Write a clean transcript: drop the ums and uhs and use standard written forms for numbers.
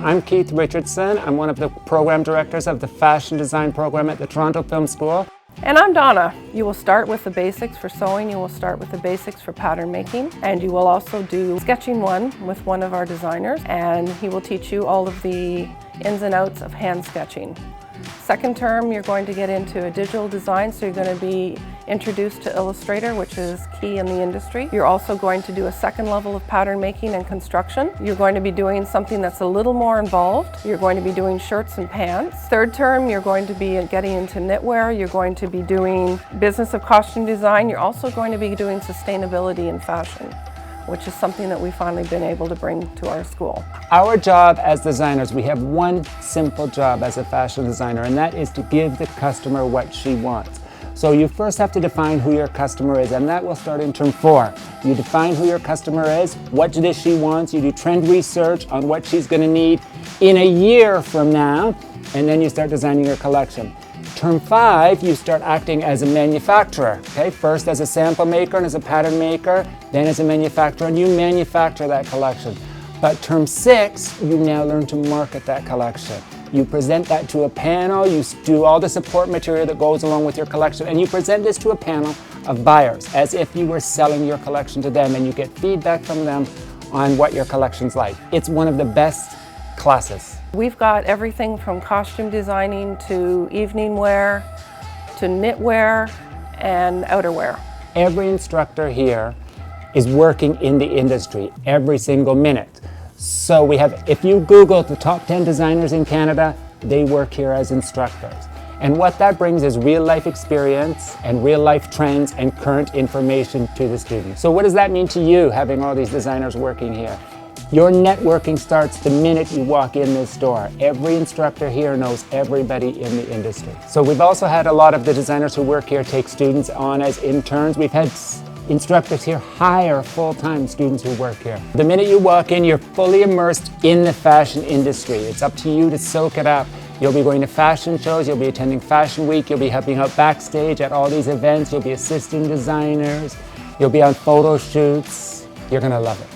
I'm Keith Richardson. I'm one of the program directors of the Fashion Design program at the Toronto Film School. And I'm Donna. You will start with the basics for sewing, you will start with the basics for pattern making, and you will also do sketching one with one of our designers, and he will teach you all of the ins and outs of hand sketching. Second term, you're going to get into a digital design, so you're going to be introduced to Illustrator, which is key in the industry. You're also going to do a second level of pattern making and construction. You're going to be doing something that's a little more involved. You're going to be doing shirts and pants. Third term, you're going to be getting into knitwear. You're going to be doing business of costume design. You're also going to be doing sustainability in fashion, which is something that we've finally been able to bring to our school. Our job as designers, we have one simple job as a fashion designer, and that is to give the customer what she wants. So you first have to define who your customer is, and that will start in term 4. You define who your customer is, what it is she wants, you do trend research on what she's going to need in a year from now, and then you start designing your collection. Term 5, you start acting as a manufacturer, okay? First as a sample maker and as a pattern maker, then as a manufacturer, and you manufacture that collection. But term 6, you now learn to market that collection. You present that to a panel, you do all the support material that goes along with your collection, and you present this to a panel of buyers as if you were selling your collection to them, and you get feedback from them on what your collection's like. It's one of the best classes. We've got everything from costume designing to evening wear to knitwear and outerwear. Every instructor here is working in the industry every single minute. So we have, if you Google the top 10 designers in Canada, they work here as instructors. And what that brings is real life experience and real life trends and current information to the students. So what does that mean to you, having all these designers working here? Your networking starts the minute you walk in this door. Every instructor here knows everybody in the industry. So we've also had a lot of the designers who work here take students on as interns. We've had instructors here hire full-time students who work here. The minute you walk in, you're fully immersed in the fashion industry. It's up to you to soak it up. You'll be going to fashion shows, you'll be attending Fashion Week, you'll be helping out backstage at all these events, you'll be assisting designers, you'll be on photo shoots. You're gonna love it.